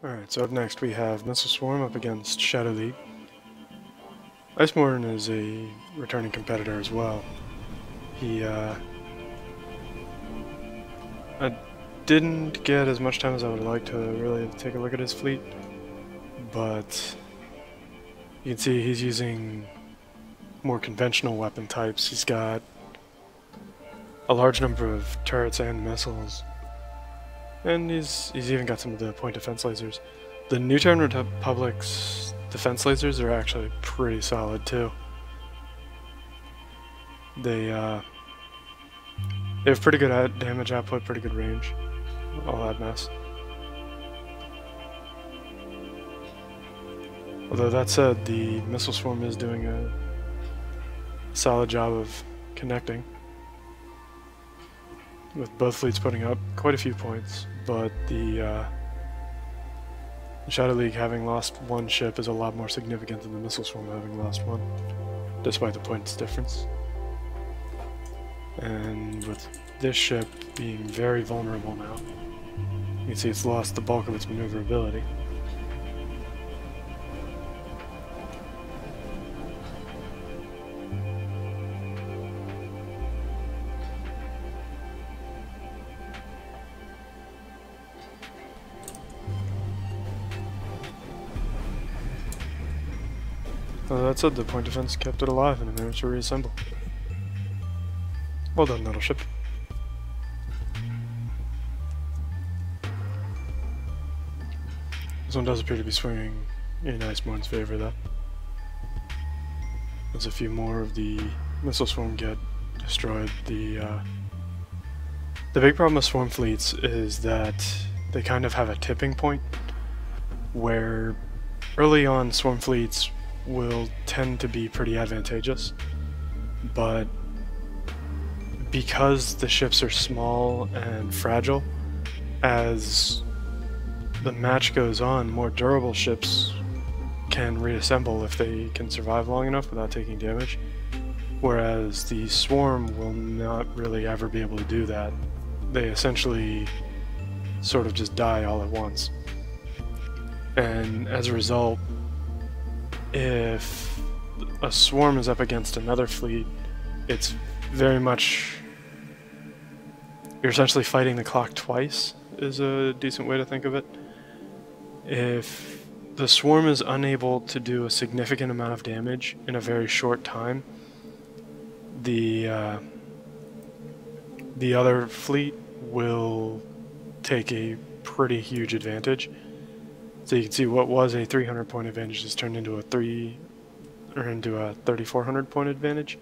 Alright, so up next we have Missile Swarm up against Shadow League. Icemourn is a returning competitor as well. I didn't get as much time as I would like to really take a look at his fleet, but you can see he's using more conventional weapon types. He's got a large number of turrets and missiles, and he's even got some of the point defense lasers. The new Terran Republic's defense lasers are actually pretty solid too. They have pretty good damage output, pretty good range. All that mess. Although that said, the missile swarm is doing a solid job of connecting, with both fleets putting up quite a few points, but the Shadow League having lost one ship is a lot more significant than the missile swarm having lost one, despite the points difference. And with this ship being very vulnerable now, you can see it's lost the bulk of its maneuverability. That said, the point defense kept it alive and it managed to reassemble. Well done, Battleship. This one does appear to be swinging in Icemourn's favor, though. As a few more of the missile swarm get destroyed. The big problem with swarm fleets is that they kind of have a tipping point, where early on swarm fleets will tend to be pretty advantageous, but because the ships are small and fragile, as the match goes on, more durable ships can reassemble if they can survive long enough without taking damage, whereas the swarm will not really ever be able to do that. They essentially sort of just die all at once. And as a result, if a swarm is up against another fleet, it's very much, you're essentially fighting the clock twice, is a decent way to think of it. If the swarm is unable to do a significant amount of damage in a very short time, the other fleet will take a pretty huge advantage. So you can see what was a 300 point advantage has turned into a 3,400 point advantage.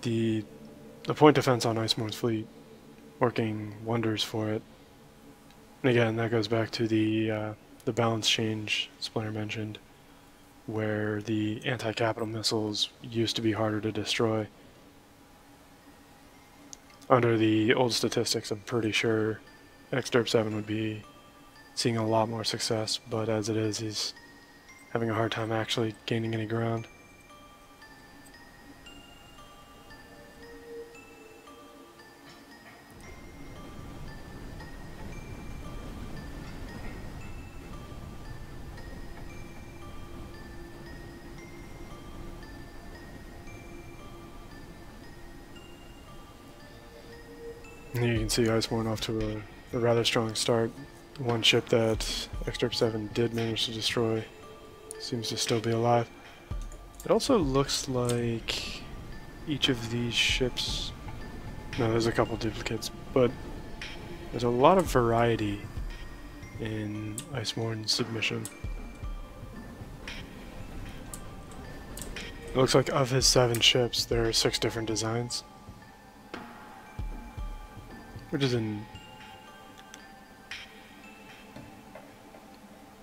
The point defense on Icemourn's fleet working wonders for it. And again, that goes back to the balance change Splinter mentioned, where the anti-capital missiles used to be harder to destroy. Under the old statistics, I'm pretty sure Xderp 7 would be seeing a lot more success, but as it is, he's having a hard time actually gaining any ground. And you can see Icemourn off to a rather strong start. One ship that Xderp 7 did manage to destroy seems to still be alive. It also looks like each of these ships... No, there's a couple duplicates, but there's a lot of variety in Icemourn's submission. It looks like of his 7 ships, there are 6 different designs,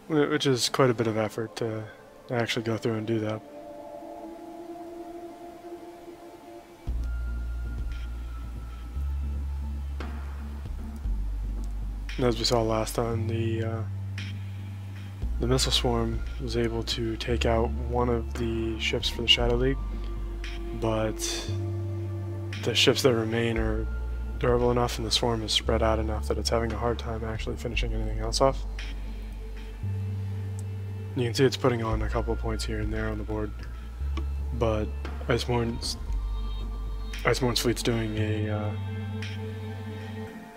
which is quite a bit of effort to actually go through and do that. And as we saw last time, the missile swarm was able to take out one of the ships for the Shadow League, but the ships that remain are durable enough and the swarm is spread out enough that it's having a hard time actually finishing anything else off. You can see it's putting on a couple of points here and there on the board, but Icemourn's fleet's doing a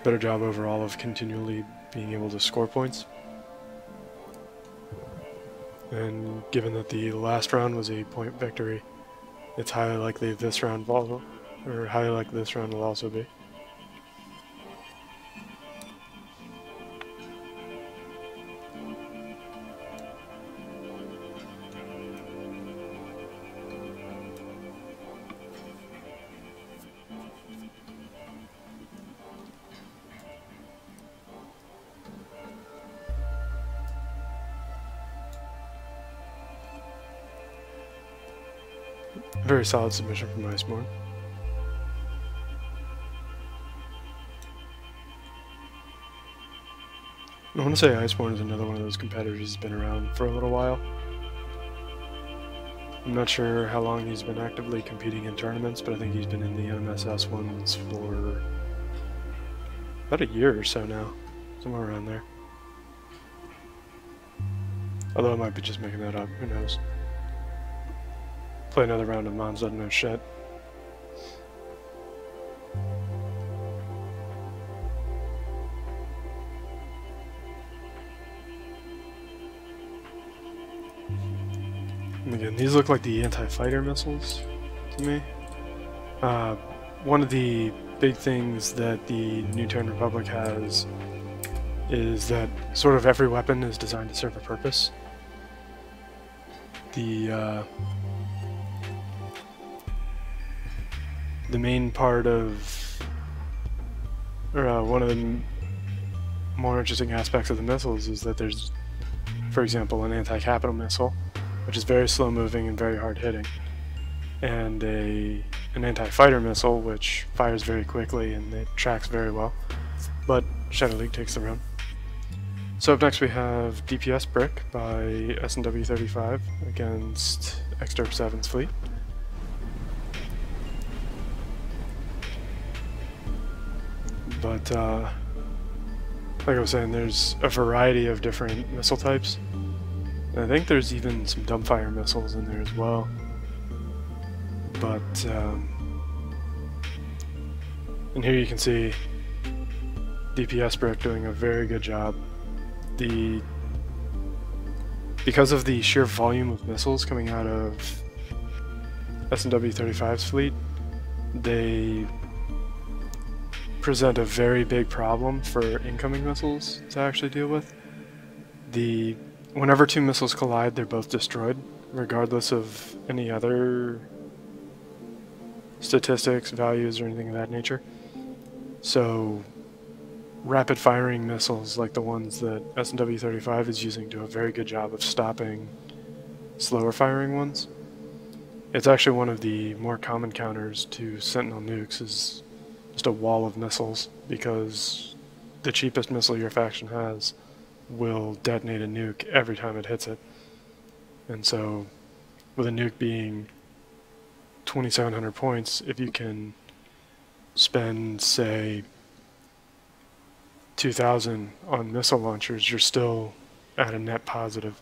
better job overall of continually being able to score points. And given that the last round was a point victory, it's highly likely this round will also be. Very solid submission from Icemourn. I want to say Icemourn is another one of those competitors who's been around for a little while. I'm not sure how long he's been actively competing in tournaments, but I think he's been in the NMSS ones for about a year or so now, somewhere around there. Although I might be just making that up, who knows. Play another round of Mons doesn't know shit. And again, these look like the anti-fighter missiles to me. One of the big things that the new Terran Republic has is that sort of every weapon is designed to serve a purpose. The main part of, or one of the more interesting aspects of the missiles is that there's, for example, an anti-capital missile, which is very slow moving and very hard hitting, and an anti-fighter missile, which fires very quickly and it tracks very well, but Shadow League takes the round. So up next we have DPSbrick by SNW35 against Exterp 7's fleet. But like I was saying, there's a variety of different missile types. And I think there's even some dumbfire missiles in there as well. But and here you can see DPSbrick doing a very good job. Because of the sheer volume of missiles coming out of SNW35's fleet, they present a very big problem for incoming missiles to actually deal with. Whenever two missiles collide, they're both destroyed, regardless of any other statistics, values, or anything of that nature. So rapid firing missiles like the ones that SNW35 is using do a very good job of stopping slower firing ones. It's actually one of the more common counters to Sentinel nukes is just a wall of missiles, because the cheapest missile your faction has will detonate a nuke every time it hits it. And so with a nuke being 2,700 points, if you can spend, say, 2,000 on missile launchers, you're still at a net positive.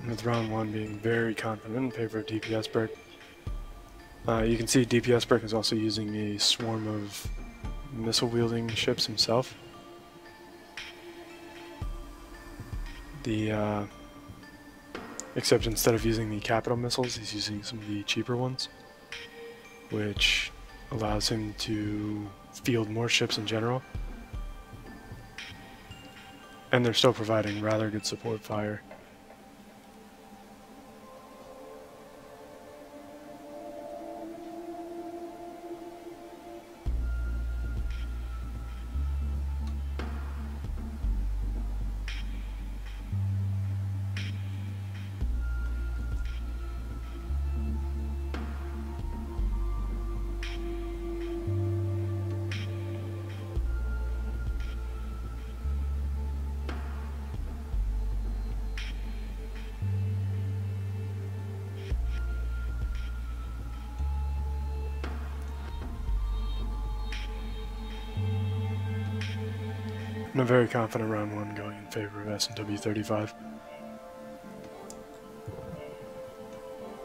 With round one being very confident in favor of DPSbrick. You can see DPSbrick is also using a swarm of missile-wielding ships himself. Except instead of using the capital missiles, he's using some of the cheaper ones, which allows him to field more ships in general. And they're still providing rather good support fire. and a very confident round 1 going in favor of S&W 35.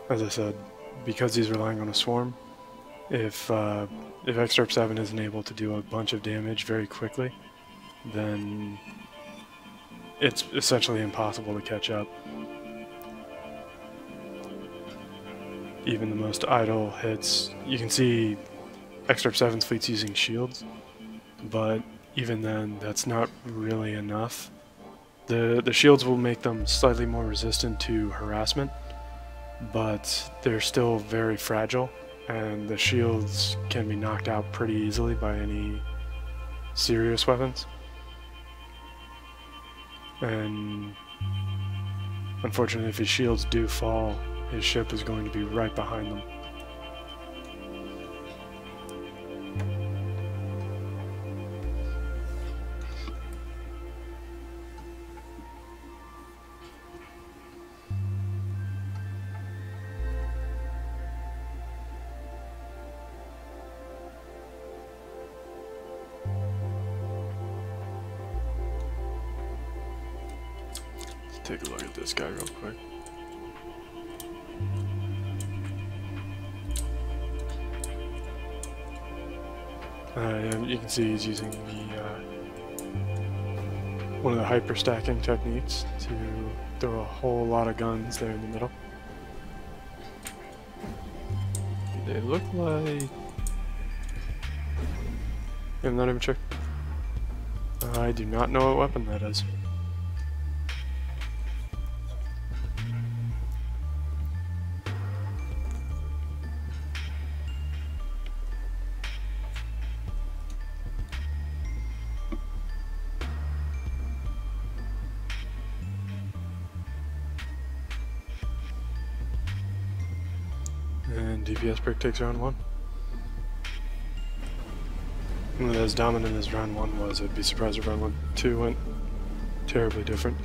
As I said, because he's relying on a swarm, if Excerpt 7 isn't able to do a bunch of damage very quickly, then it's essentially impossible to catch up. Even the most idle hits, you can see Excerpt 7's fleet's using shields, but even then, that's not really enough. The shields will make them slightly more resistant to harassment, but they're still very fragile, and the shields can be knocked out pretty easily by any serious weapons. And unfortunately, if his shields do fall, his ship is going to be right behind them. Take a look at this guy real quick. You can see he's using one of the hyper-stacking techniques to throw a whole lot of guns there in the middle. They look like... I'm not even sure. I do not know what weapon that is. And DPSbrick takes round 1. And as dominant as round 1 was, I'd be surprised if round 2 went terribly different.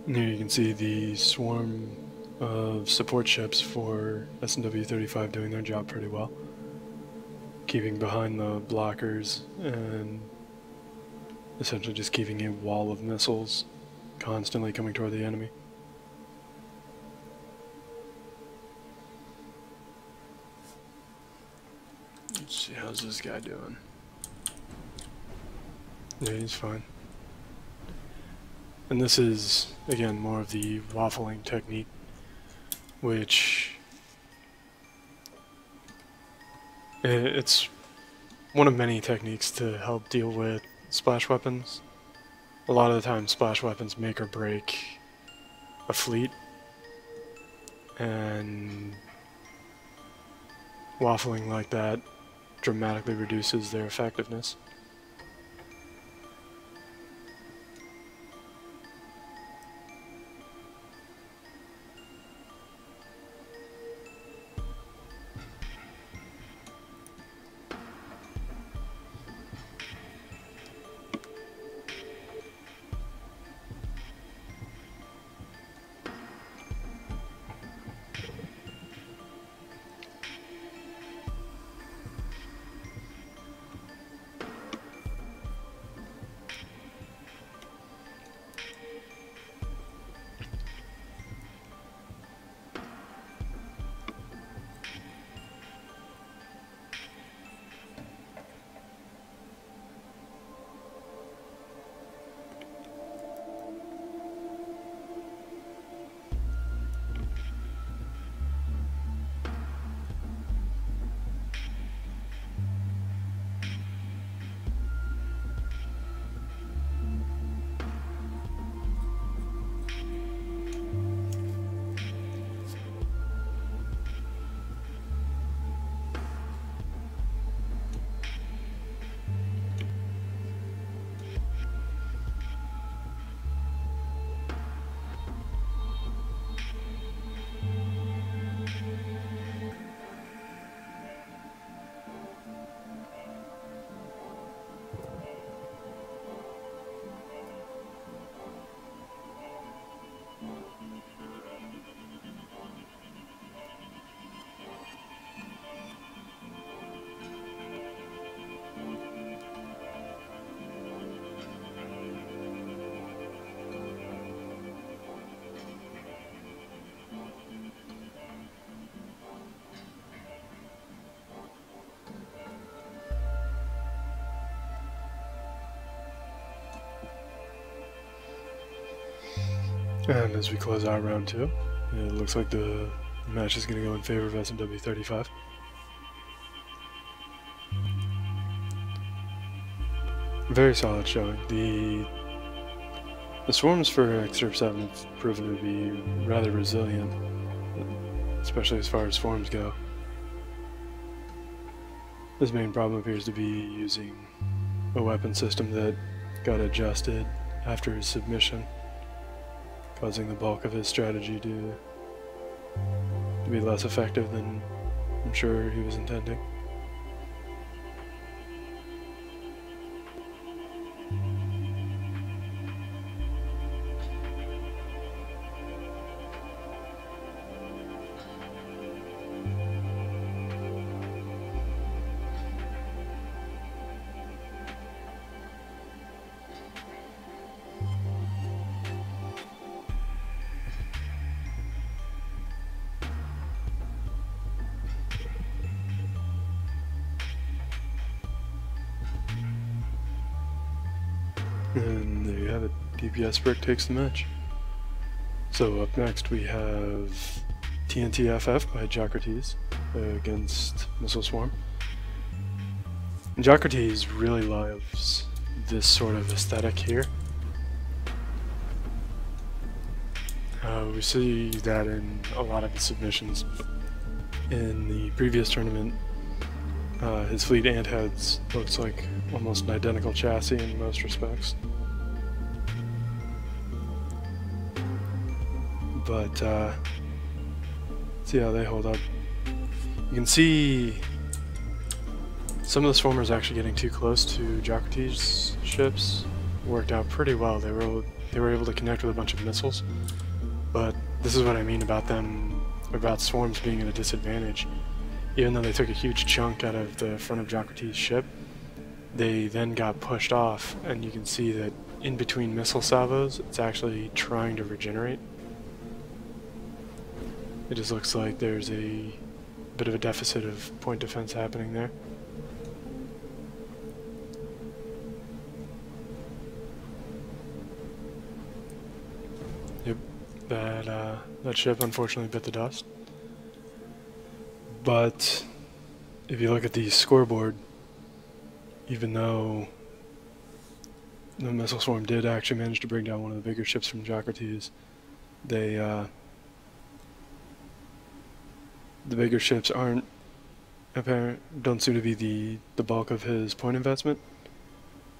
And here you can see the swarm of support ships for S&W 35 doing their job pretty well, keeping behind the blockers and essentially just keeping a wall of missiles constantly coming toward the enemy. Let's see, how's this guy doing? Yeah, he's fine. And this is, again, more of the waffling technique, which it's one of many techniques to help deal with splash weapons. A lot of the time, splash weapons make or break a fleet, and waffling like that dramatically reduces their effectiveness. And as we close out round 2, it looks like the match is going to go in favor of SMW 35. Very solid showing. The swarms for Excerpt 7 have proven to be rather resilient, especially as far as swarms go. His main problem appears to be using a weapon system that got adjusted after his submission, causing the bulk of his strategy to be less effective than I'm sure he was intending. And there you have it. DPSbrick takes the match. So up next we have TNTFF by Jokrates against Missile Swarm. And Jokrates really loves this sort of aesthetic here. We see that in a lot of his submissions. In the previous tournament, his fleet and heads looks like almost an identical chassis in most respects. But see how they hold up. You can see some of the swarmers actually getting too close to Jokrates' ships. Worked out pretty well. They were able to connect with a bunch of missiles. But this is what I mean about swarms being at a disadvantage. Even though they took a huge chunk out of the front of Jokrates' ship, they then got pushed off, and you can see that in between missile salvos, it's actually trying to regenerate. It just looks like there's a bit of a deficit of point defense happening there. Yep, that ship unfortunately bit the dust. But if you look at the scoreboard, even though the missile swarm did actually manage to bring down one of the bigger ships from Jokrates, the bigger ships don't seem to be the bulk of his point investment,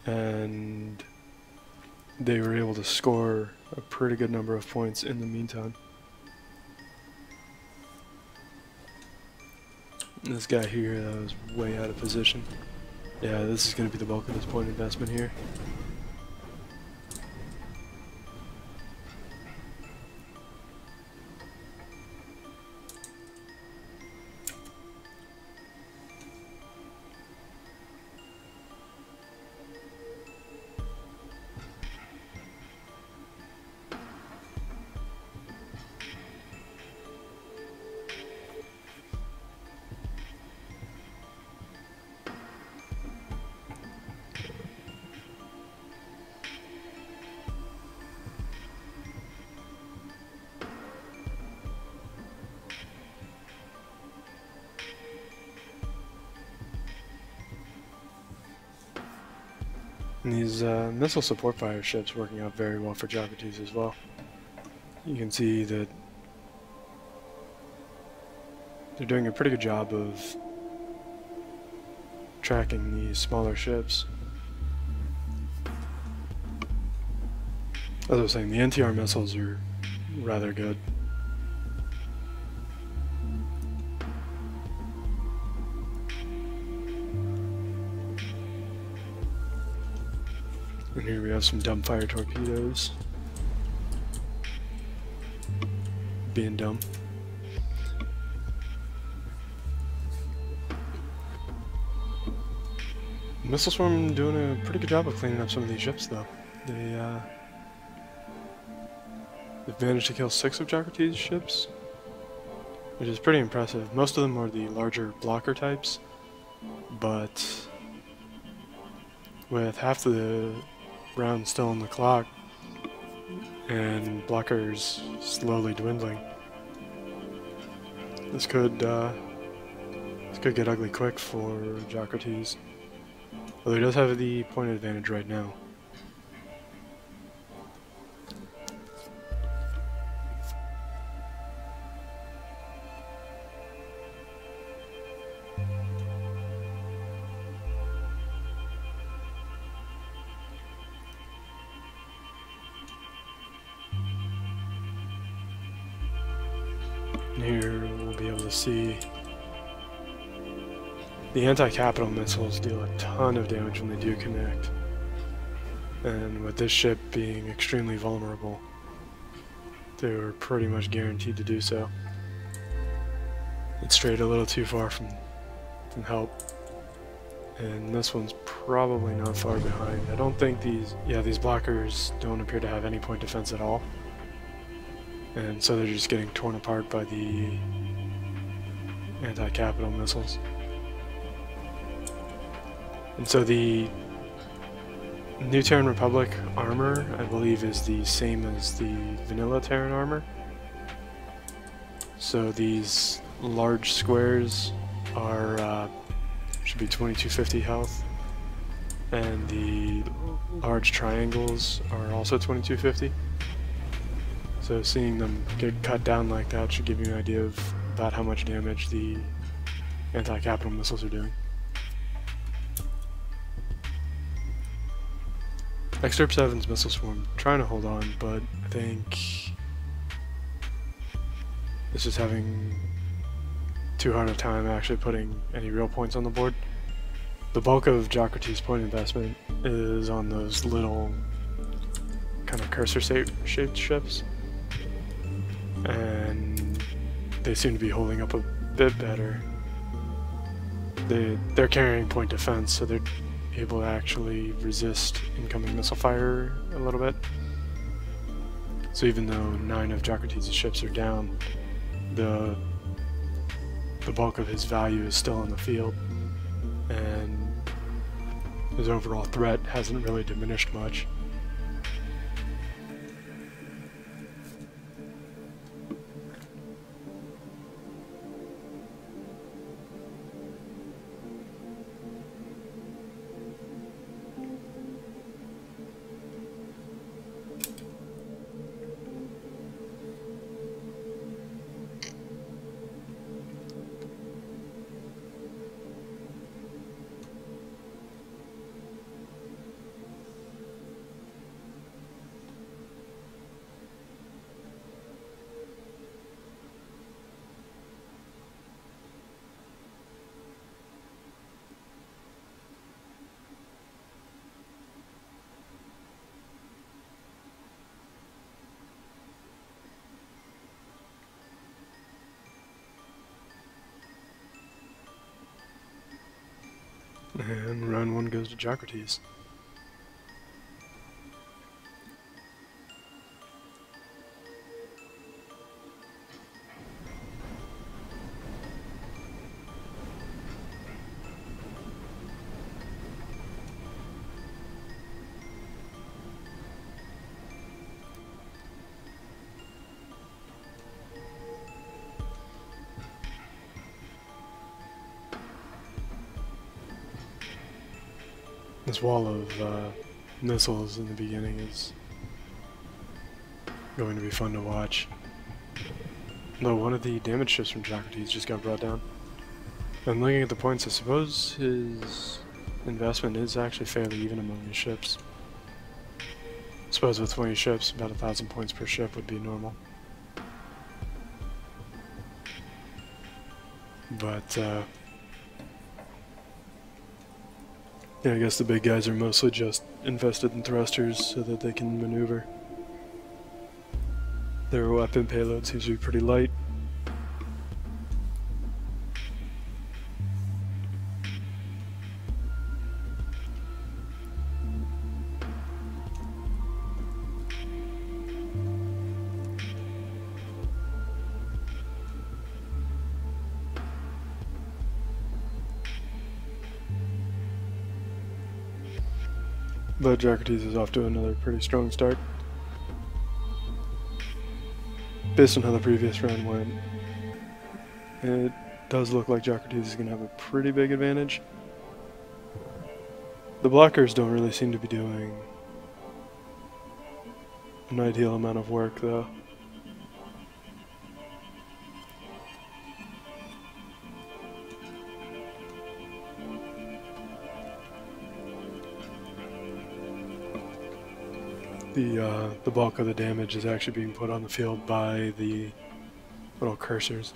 and they were able to score a pretty good number of points in the meantime. This guy here was way out of position. Yeah, this is going to be the bulk of his point investment here. And these missile support fire ships working out very well for Jokrates as well. You can see that they're doing a pretty good job of tracking these smaller ships. As I was saying, the NTR missiles are rather good. And here we have some dumbfire torpedoes. Being dumb. Missile Swarm doing a pretty good job of cleaning up some of these ships though. They've managed to kill 6 of Jokrates' ships, which is pretty impressive. Most of them are the larger blocker types, but with half the round still on the clock, and blockers slowly dwindling. This could get ugly quick for Jokrates, although he does have the point advantage right now. And here we'll be able to see the anti-capital missiles deal a ton of damage when they do connect. And with this ship being extremely vulnerable, they were pretty much guaranteed to do so. It strayed a little too far from help. And this one's probably not far behind. I don't think these blockers don't appear to have any point defense at all. And so they're just getting torn apart by the anti-capital missiles. And so the new Terran Republic armor, I believe, is the same as the vanilla Terran armor. So these large squares are should be 2250 health, and the large triangles are also 2250. So seeing them get cut down like that should give you an idea of about how much damage the anti-capital missiles are doing. Excerpt 7's missile swarm trying to hold on, but I think it's just having too hard a time actually putting any real points on the board. The bulk of Jokrates' point investment is on those little kind of cursor-shaped ships, and they seem to be holding up a bit better. They're carrying point defense, so they're able to actually resist incoming missile fire a little bit. So even though 9 of Jokrates' ships are down, the bulk of his value is still in the field, and his overall threat hasn't really diminished much. And round 1 goes to Jokrates. This wall of missiles in the beginning is going to be fun to watch. Though one of the damage ships from Jokrates just got brought down. I'm looking at the points. I suppose his investment is actually fairly even among his ships. I suppose with 20 ships, about 1,000 points per ship would be normal. But yeah, I guess the big guys are mostly just invested in thrusters so that they can maneuver. Their weapon payload seems to be pretty light. But Jokrates is off to another pretty strong start. based on how the previous round went, it does look like Jokrates is going to have a pretty big advantage. The blockers don't really seem to be doing an ideal amount of work, though. The bulk of the damage is actually being put on the field by the little cursors.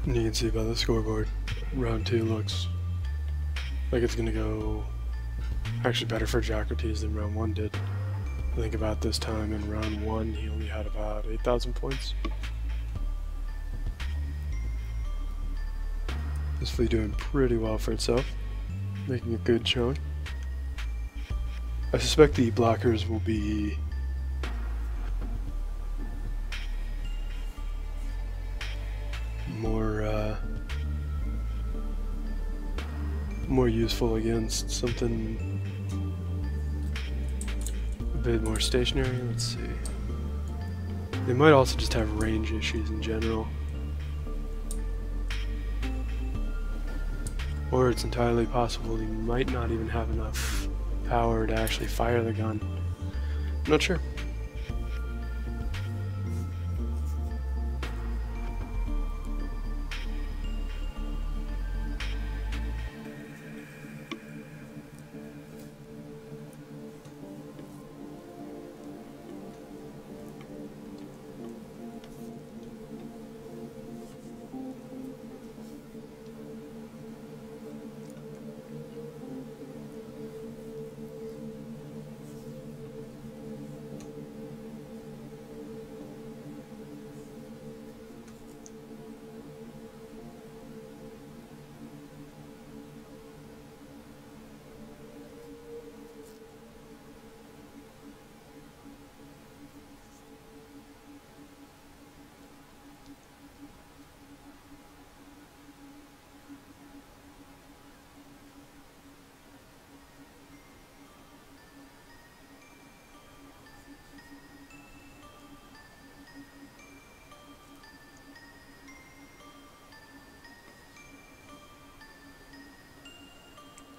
And you can see by the scoreboard, round 2 looks like it's going to go actually better for Jokrates than round 1 did. I think about this time in round 1 he only had about 8,000 points. This fleet doing pretty well for itself, making a good showing. I suspect the blockers will be more useful against something a bit more stationary. Let's see. They might also just have range issues in general. Or it's entirely possible he might not even have enough power to actually fire the gun. I'm not sure.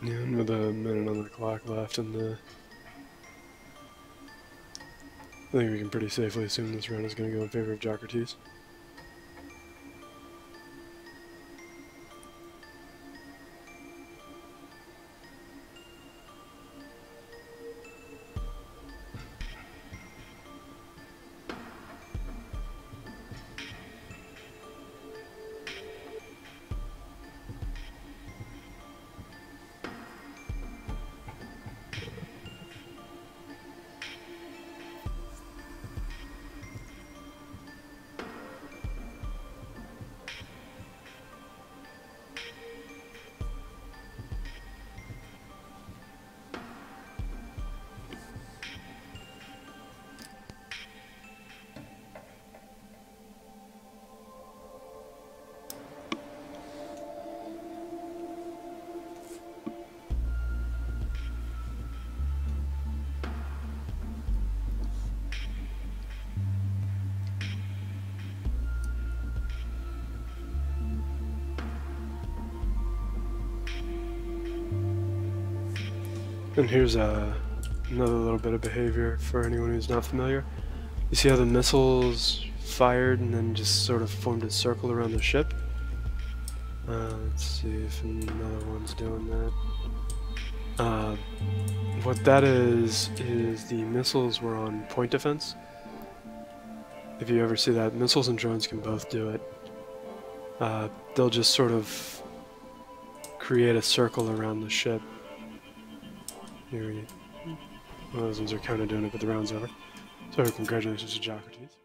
Yeah, and with a minute on the clock left and I think we can pretty safely assume this round is going to go in favor of Jokrates. And here's another little bit of behavior for anyone who's not familiar. You see how the missiles fired and then just sort of formed a circle around the ship? Let's see if another one's doing that. What that is the missiles were on point defense. If you ever see that, missiles and drones can both do it. They'll just sort of create a circle around the ship. Here, one of those ones are kind of doing it, but the round's over. So congratulations to Jokrates.